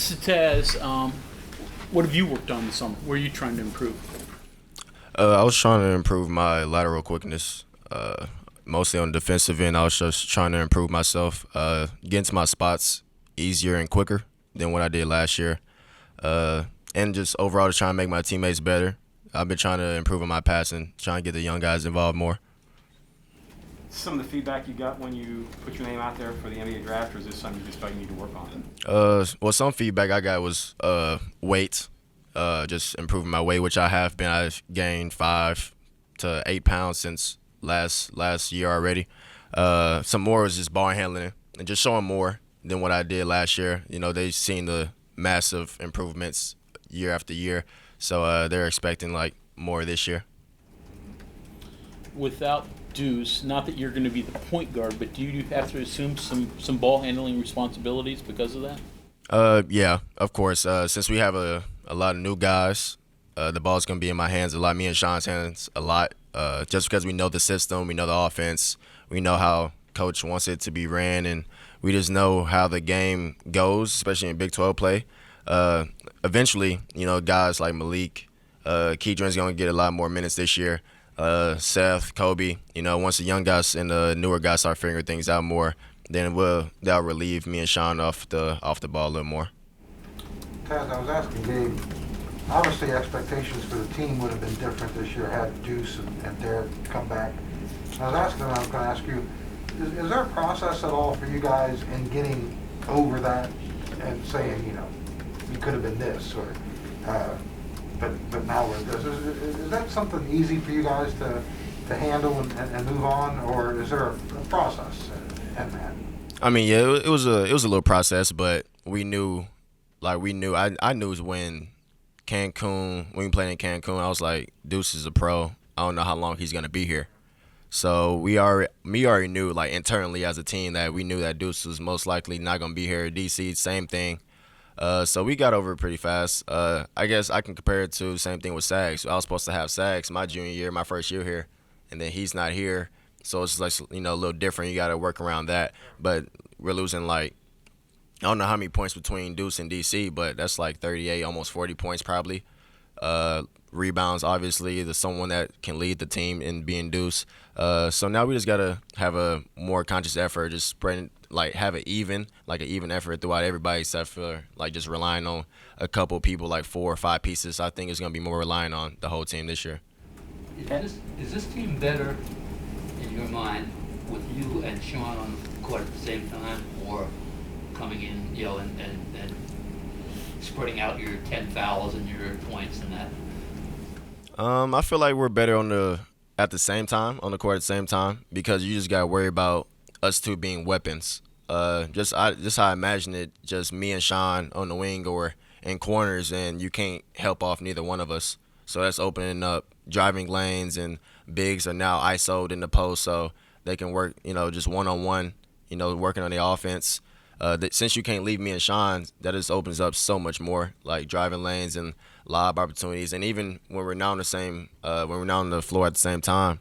So Taz, what have you worked on this summer? Where are you trying to improve? I was trying to improve my lateral quickness. Mostly on the defensive end, I was just trying to improve myself, getting to my spots easier and quicker than what I did last year, and just overall just trying to make my teammates better. I've been trying to improve on my passing, trying to get the young guys involved more. Some of the feedback you got when you put your name out there for the NBA draft, or is this something you just felt you need to work on? Well, some feedback I got was weight, just improving my weight, which I have been. I've gained 5 to 8 pounds since last year already. Some more was just ball handling and just showing more than what I did last year. You know, they've seen the massive improvements year after year, so they're expecting like more this year. Without Deuce, not that you're going to be the point guard, but do you have to assume some ball handling responsibilities because of that? Yeah, of course. Since we have a lot of new guys, the ball's gonna be in my hands a lot. Me and Sean's hands a lot. Just because we know the system, we know the offense, we know how coach wants it to be ran, and we just know how the game goes, especially in Big 12 play. Eventually, you know, guys like Malik, Keidron's gonna get a lot more minutes this year. Seth, Kobe, you know, once the young guys and the newer guys start figuring things out more, then that'll relieve me and Sean off the ball a little more. Taz, I was asking Gabe, obviously expectations for the team would have been different this year had Deuce and Derek come back. I was asking him, I was going to ask you, is there a process at all for you guys in getting over that and saying, you know, you could have been this, or but now we're this? Is that something easy for you guys to handle and move on, or is there a process in that? I mean, yeah, it was a little process, but we knew. I knew it was when we played in Cancun, I was like, Deuce is a pro. I don't know how long he's gonna be here. So we already knew, like, internally as a team, that we knew that Deuce was most likely not gonna be here. DC, same thing. So we got over it pretty fast. I guess I can compare it to the same thing with Sags. I was supposed to have Sags my junior year, my first year here, and then he's not here. So it's like, you know, a little different. You got to work around that. But we're losing, like, I don't know how many points between Deuce and DC, but that's like 38, almost 40 points probably. Rebounds, obviously, there's someone that can lead the team in being Deuce. So now we just got to have a more conscious effort, just spreading, like, have an even effort throughout everybody, except for, like, just relying on a couple people, like 4 or 5 pieces. I think it's going to be more relying on the whole team this year. Is this team better, in your mind, with you and Sean on the court at the same time, or coming in, you know, and spreading out your 10 fouls and your points and that? I feel like we're better on the court at the same time, because you just gotta worry about us two being weapons. Just how I imagine it, just me and Sean on the wing or in corners, and you can't help off neither one of us. So that's opening up driving lanes, and bigs are now ISO'd in the post, so they can work, you know, just one-on-one, you know, working on the offense. Since you can't leave me and Sean, that just opens up so much more, like driving lanes and lob opportunities. And even when we're not on the floor at the same time,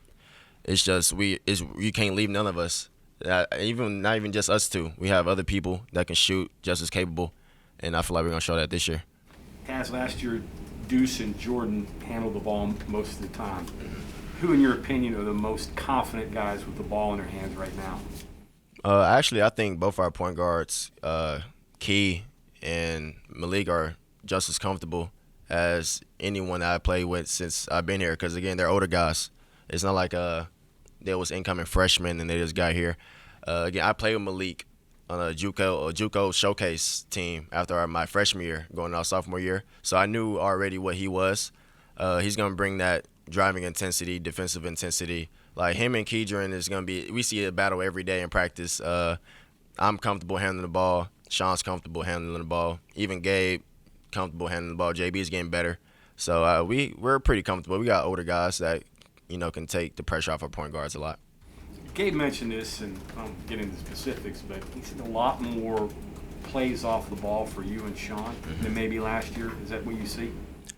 it's just you can't leave none of us. Not even just us two. We have other people that can shoot just as capable, and I feel like we're gonna show that this year. As last year, Deuce and Jordan handled the ball most of the time. Who, in your opinion, are the most confident guys with the ball in their hands right now? Actually, I think both our point guards, Key and Malik, are just as comfortable as anyone that I played with since I've been here. Because, again, they're older guys. It's not like they was incoming freshmen and they just got here. Again, I played with Malik on a JUCO showcase team after my freshman year, going out sophomore year. So I knew already what he was. He's going to bring that driving intensity, defensive intensity. Like, him and Keidron is going to be – we see a battle every day in practice. I'm comfortable handling the ball. Sean's comfortable handling the ball. Even Gabe comfortable handling the ball. JB's getting better. So we're pretty comfortable. We got older guys that, you know, can take the pressure off our point guards a lot. Gabe mentioned this, and I won't get into specifics, but he said a lot more plays off the ball for you and Sean than maybe last year. Is that what you see?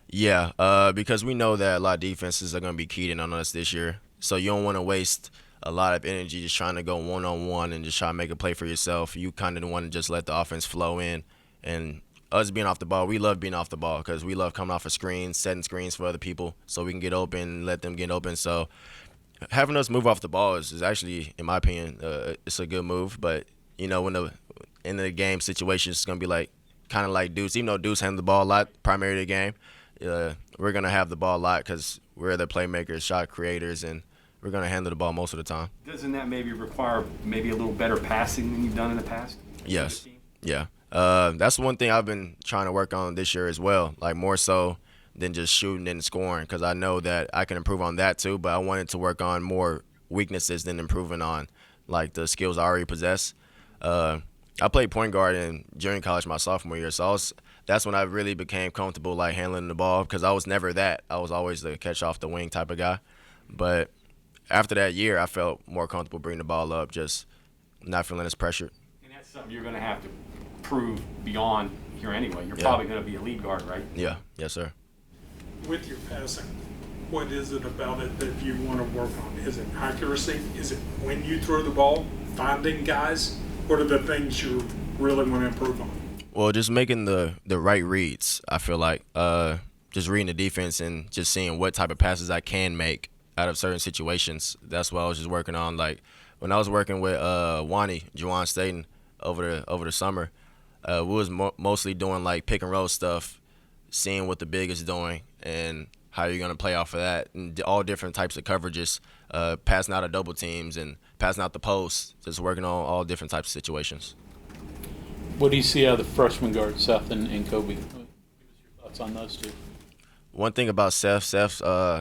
Yeah, because we know that a lot of defenses are going to be keyed in on us this year. So you don't want to waste a lot of energy just trying to go one-on-one and just try to make a play for yourself. You kind of want to just let the offense flow in and us being off the ball, we love being off the ball because we love coming off of screens, setting screens for other people so we can get open and let them get open. So having us move off the ball is actually, in my opinion, it's a good move. But, you know, when the end of the game situation is going to be like kind of like Deuce, even though Deuce handled the ball a lot primarily to the game, we're going to have the ball a lot because we're the playmakers, shot creators, and we're going to handle the ball most of the time. Doesn't that maybe require maybe a little better passing than you've done in the past? Yes. Yeah. That's one thing I've been trying to work on this year as well, like more so than just shooting and scoring, because I know that I can improve on that too, but I wanted to work on more weaknesses than improving on like the skills I already possess. I played point guard in junior college my sophomore year, so that's when I really became comfortable like handling the ball because I was never that. I was always the catch off the wing type of guy. But after that year, I felt more comfortable bringing the ball up, just not feeling as pressured. And that's something you're going to have to prove beyond here anyway. You're Yeah. probably going to be a lead guard, right? Yeah, yes, sir. With your passing, what is it about it that you want to work on? Is it accuracy? Is it when you throw the ball, finding guys? What are the things you really want to improve on? Well, just making the right reads, I feel like. Just reading the defense and just seeing what type of passes I can make out of certain situations. That's what I was just working on. Like when I was working with Juwan Staten over the summer, we was mostly doing like pick and roll stuff, seeing what the big is doing and how you're gonna play off of that, and all different types of coverages, passing out of double teams and passing out the post, just working on all different types of situations. What do you see out of the freshman guards, Seth and Kobe? Give us your thoughts on those two. One thing about Seth's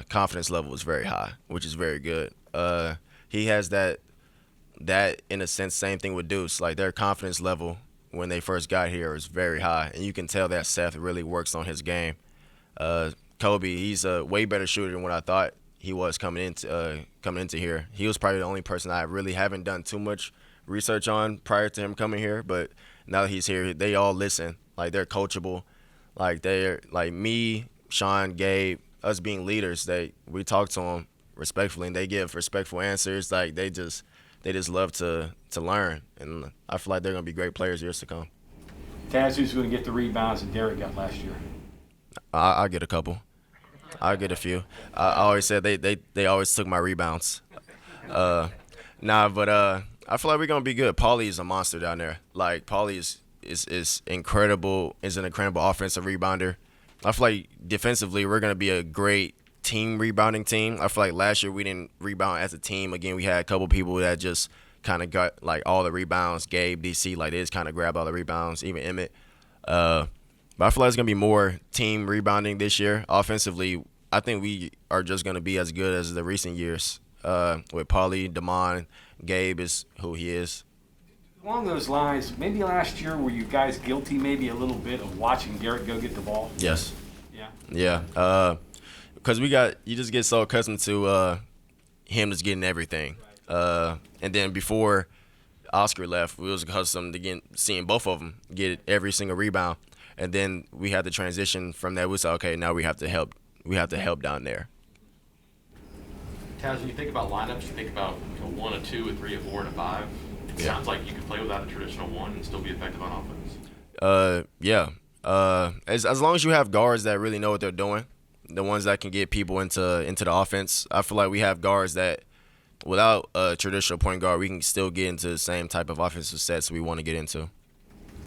confidence level is very high, which is very good. He has that in a sense, same thing with Deuce. Like their confidence level when they first got here is very high, and you can tell that Seth really works on his game. Kobe, he's a way better shooter than what I thought he was coming into here. He was probably the only person I really haven't done too much research on prior to him coming here, but now that he's here, they all listen. Like they're coachable. Like they're like me, Sean, Gabe, us being leaders. We talk to them respectfully, and they give respectful answers. Like they just love to learn, and I feel like they're gonna be great players years to come. Taz, who's going to get the rebounds that Derek got last year? I'll get a couple. I'll get a few. I always said they always took my rebounds. But I feel like we're gonna be good. Paulie is a monster down there. Like Paulie is incredible. Is an incredible offensive rebounder. I feel like defensively we're gonna be a great team rebounding team. I feel like last year we didn't rebound as a team. Again, we had a couple people that just kind of got like all the rebounds. Gabe, DC, like they just kind of grabbed all the rebounds. Even Emmett. But I feel like it's gonna be more team rebounding this year. Offensively, I think we are just gonna be as good as the recent years. With Paulie, Damon, Gabe is who he is. Along those lines, maybe last year were you guys guilty maybe a little bit of watching Derek go get the ball? Yes. Yeah. Yeah. Because you just get so accustomed to him just getting everything. And then before Oscar left, we was accustomed to seeing both of them get every single rebound. And then we had to transition from that. We said, okay, now we have to help. We have to help down there. Taz, when you think about lineups, you think about 1, a 2, a 3, a 4, and a 5. It Yeah. sounds like you could play without a traditional 1 and still be effective on offense. Yeah. As long as you have guards that really know what they're doing, the ones that can get people into the offense. I feel like we have guards that, without a traditional point guard, we can still get into the same type of offensive sets we want to get into.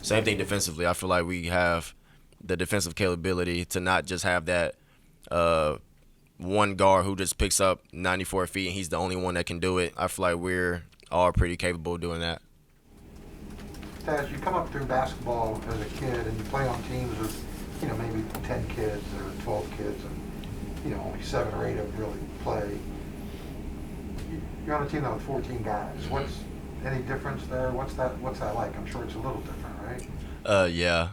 Same thing defensively. I feel like we have the defensive capability to not just have that one guard who just picks up 94 feet and he's the only one that can do it. I feel like we're all pretty capable of doing that. Taz, you come up through basketball as a kid and you play on teams with, maybe 10 kids or 12 kids and, only 7 or 8 of them really play. You're on a team now with 14 guys. What's any difference there? What's that like? I'm sure it's a little different, right? Yeah.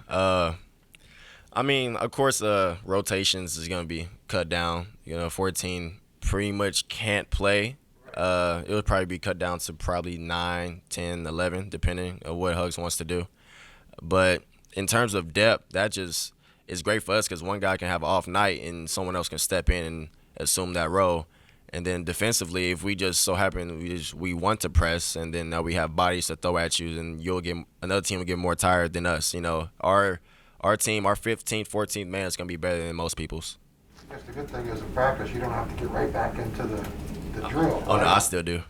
I mean, of course, rotations is going to be cut down. 14 pretty much can't play. It would probably be cut down to probably 9, 10, 11, depending on what Hugs wants to do. But in terms of depth, that just is great for us because one guy can have an off night and someone else can step in and assume that role. And then defensively, if we just so happen we want to press, and then now we have bodies to throw at you, and another team will get more tired than us. Our our team, our 15th, 14th man is gonna be better than most people's. I guess the good thing is in practice, you don't have to get right back into the drill. Oh no, I still do.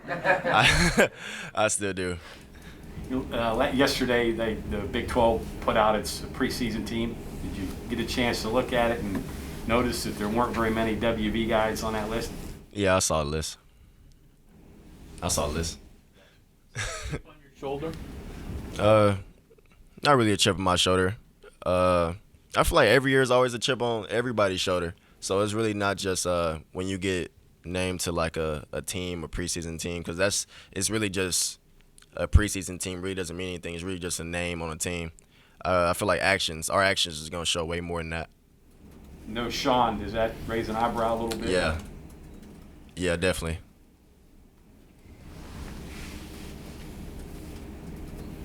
I still do. Yesterday, the Big 12 put out its preseason team. Did you get a chance to look at it and notice that there weren't very many WV guys on that list? Yeah, I saw the list. I saw the list. On your shoulder? Not really a chip on my shoulder. I feel like every year is always a chip on everybody's shoulder. So it's really not just when you get named to like a team, a preseason team, because it's really just a preseason team. Really doesn't mean anything. It's really just a name on a team. I feel like our actions is gonna show way more than that. No, Sean, does that raise an eyebrow a little bit? Yeah. Yeah, definitely.